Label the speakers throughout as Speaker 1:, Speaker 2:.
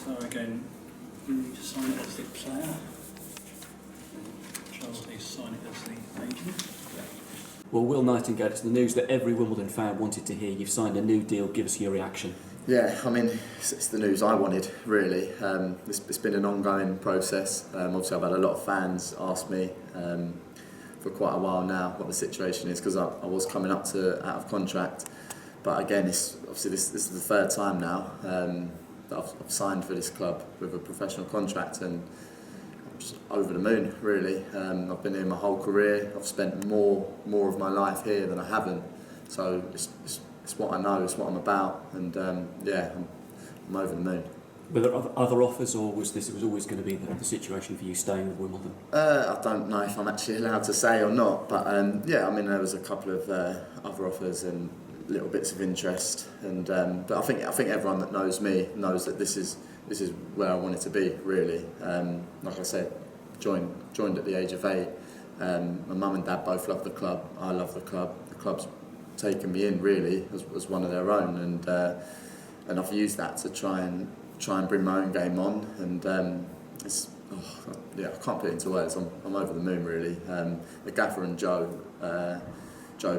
Speaker 1: So again, you need to sign it as the player. Charles needs to sign it as the agent.
Speaker 2: Well, Will Nightingale, it's the news that every Wimbledon fan wanted to hear. You've signed a new deal. Give us your reaction.
Speaker 3: Yeah, I mean, it's the news I wanted, really. It's been an ongoing process. Obviously, I've had a lot of fans ask me for quite a while now what the situation is, because I was coming up to out of contract. But again, obviously this is the third time now that I've signed for this club with a professional contract, and I'm just over the moon, really. I've been here my whole career. I've spent more of my life here than I haven't. So it's what I know, it's what I'm about, and I'm over the moon.
Speaker 2: Were there other offers, or was always going to be the situation for you staying with Wimbledon?
Speaker 3: I don't know if I'm actually allowed to say or not, but there was a couple of other offers and little bits of interest, and but I think everyone that knows me knows that this is where I wanted to be, really. Like I said, joined at the age of 8. My mum and dad both love the club. I love the club. The club's taken me in, really, as one of their own, and I've used that to try and bring my own game on, and I can't put it into words. I'm over the moon, really. The gaffer and Joe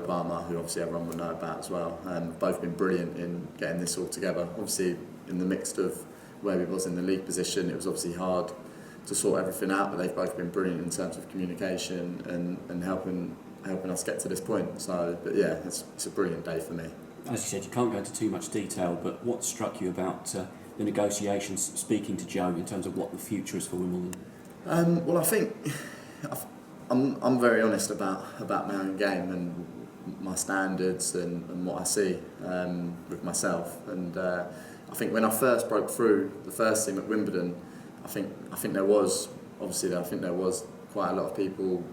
Speaker 3: Palmer, who obviously everyone will know about as well, both been brilliant in getting this all together. Obviously, in the mix of where we was in the league position, it was obviously hard to sort everything out, but they've both been brilliant in terms of communication and helping us get to this point. So, but yeah, it's a brilliant day for me.
Speaker 2: As you said, you can't go into too much detail, but what struck you about the negotiations, speaking to Joe, in terms of what the future is for Wimbledon?
Speaker 3: Well, I think I'm very honest about my own game and my standards and what I see with myself. And I think when I first broke through the first team at Wimbledon, I think there was quite a lot of people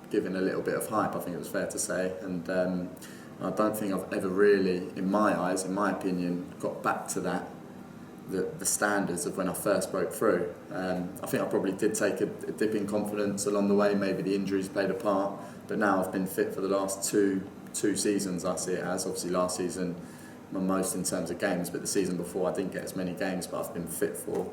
Speaker 3: giving a little bit of hype. I think it was fair to say, and I don't think I've ever really, in my eyes, in my opinion, got back to the standards of when I first broke through. I think I probably did take a dip in confidence along the way. Maybe the injuries played a part, but now I've been fit for the last two seasons. I see it as, obviously last season my most in terms of games, but the season before I didn't get as many games, but I've been fit for.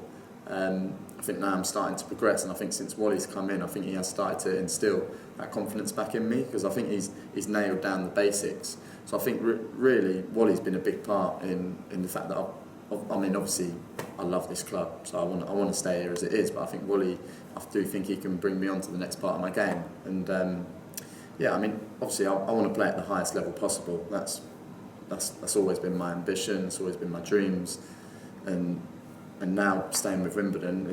Speaker 3: I think now I'm starting to progress, and I think since Wally's come in, I think he has started to instill that confidence back in me, because I think he's nailed down the basics. So I think really Wally's been a big part in the fact that obviously I love this club, so I want to stay here as it is, but I think Wally, I do think he can bring me on to the next part of my game, and obviously I want to play at the highest level possible. That's always been my ambition, it's always been my dreams, and now staying with Wimbledon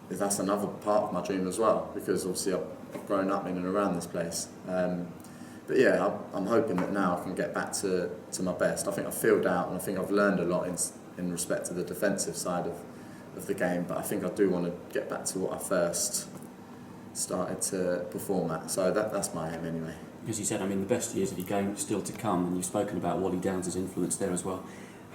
Speaker 3: that's another part of my dream as well, because obviously I've grown up in and around this place. But yeah, I'm hoping that now I can get back to my best. I think I've filled out, and I think I've learned a lot in respect to the defensive side of the game, but I think I do want to get back to what I first started to perform at. So that's my aim anyway.
Speaker 2: As you said, I mean, the best years of your game are still to come, and you've spoken about Wally Downs' influence there as well.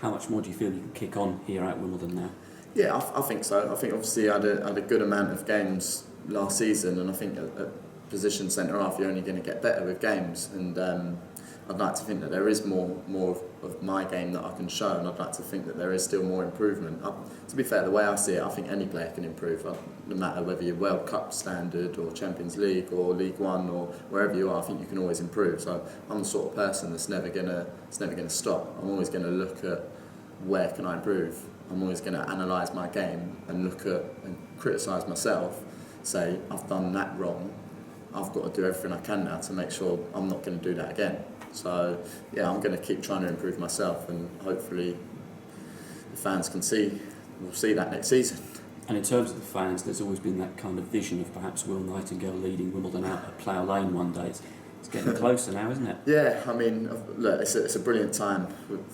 Speaker 2: How much more do you feel you can kick on here at Wimbledon now? Yeah,
Speaker 3: I think so. I think obviously I had a good amount of games last season, and I think at position centre half you're only going to get better with games, and I'd like to think that there is more of my game that I can show, and I'd like to think that there is still more improvement. To be fair, the way I see it, I think any player can improve, no matter whether you're World Cup standard or Champions League or League One or wherever you are. I think you can always improve. So I'm the sort of person that's never gonna stop. I'm always going to look at where can I improve. I'm always going to analyse my game and look at and criticise myself, say I've done that wrong, I've got to do everything I can now to make sure I'm not going to do that again. So yeah, I'm going to keep trying to improve myself, and hopefully the fans will see that next season.
Speaker 2: And in terms of the fans, there's always been that kind of vision of perhaps Will Nightingale leading Wimbledon out at Plough Lane one day. It's getting closer now, isn't it?
Speaker 3: Yeah, I mean, look, it's a brilliant time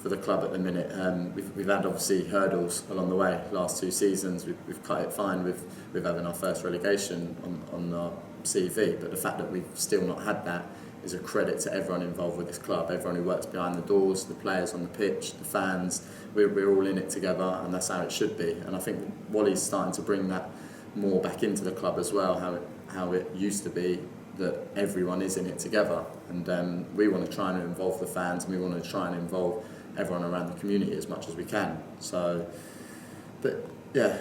Speaker 3: for the club at the minute. We've had obviously hurdles along the way. Last 2 seasons, we've cut it fine with having our first relegation on our CV, but the fact that we've still not had that is a credit to everyone involved with this club, everyone who works behind the doors, the players on the pitch, the fans. We're all in it together, and that's how it should be. And I think Wally's starting to bring that more back into the club as well, how it used to be, that everyone is in it together, and we want to try and involve the fans, and we want to try and involve everyone around the community as much as we can. So, but yeah,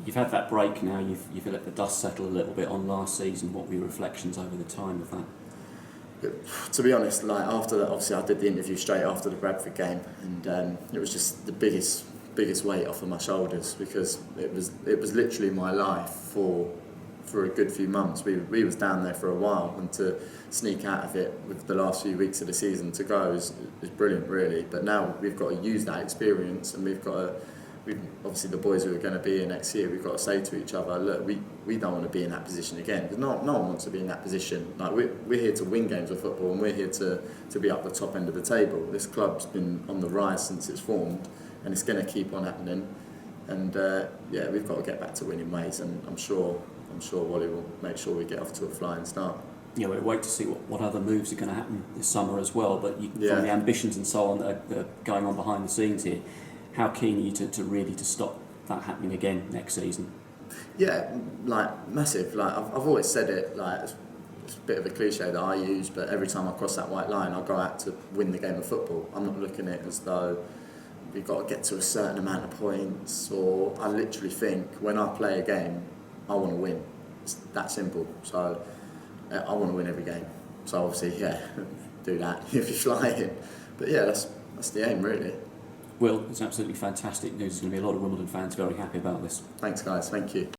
Speaker 2: You've had that break now, you've let the dust settle a little bit on last season. What were your reflections over the time of that?
Speaker 3: To be honest, like after that, obviously I did the interview straight after the Bradford game, and it was just the biggest weight off of my shoulders, because it was literally my life for a good few months. We was down there for a while, and to sneak out of it with the last few weeks of the season to go is brilliant, really. But now we've got to use that experience, and we've obviously the boys who are going to be here next year, we've got to say to each other, look, we don't want to be in that position again, because no one wants to be in that position. Like we're here to win games of football, and we're here to be up the top end of the table. This club's been on the rise since it's formed, and it's going to keep on happening. And we've got to get back to winning ways, and I'm sure Wally will make sure we get off to a flying start.
Speaker 2: Yeah, we'll wait to see what other moves are going to happen this summer as well. But from the ambitions and so on that are going on behind the scenes here, how keen are you to really stop that happening again next season?
Speaker 3: Yeah, like massive. Like I've always said it. Like it's a bit of a cliche that I use, but every time I cross that white line, I go out to win the game of football. I'm not looking at it as though we've got to get to a certain amount of points, or I literally think when I play a game, I want to win. It's that simple. So I want to win every game. So obviously, do that if you're flying. But yeah, that's the aim, really.
Speaker 2: Will, it's absolutely fantastic news. There's going to be a lot of Wimbledon fans very happy about this.
Speaker 3: Thanks, guys. Thank you.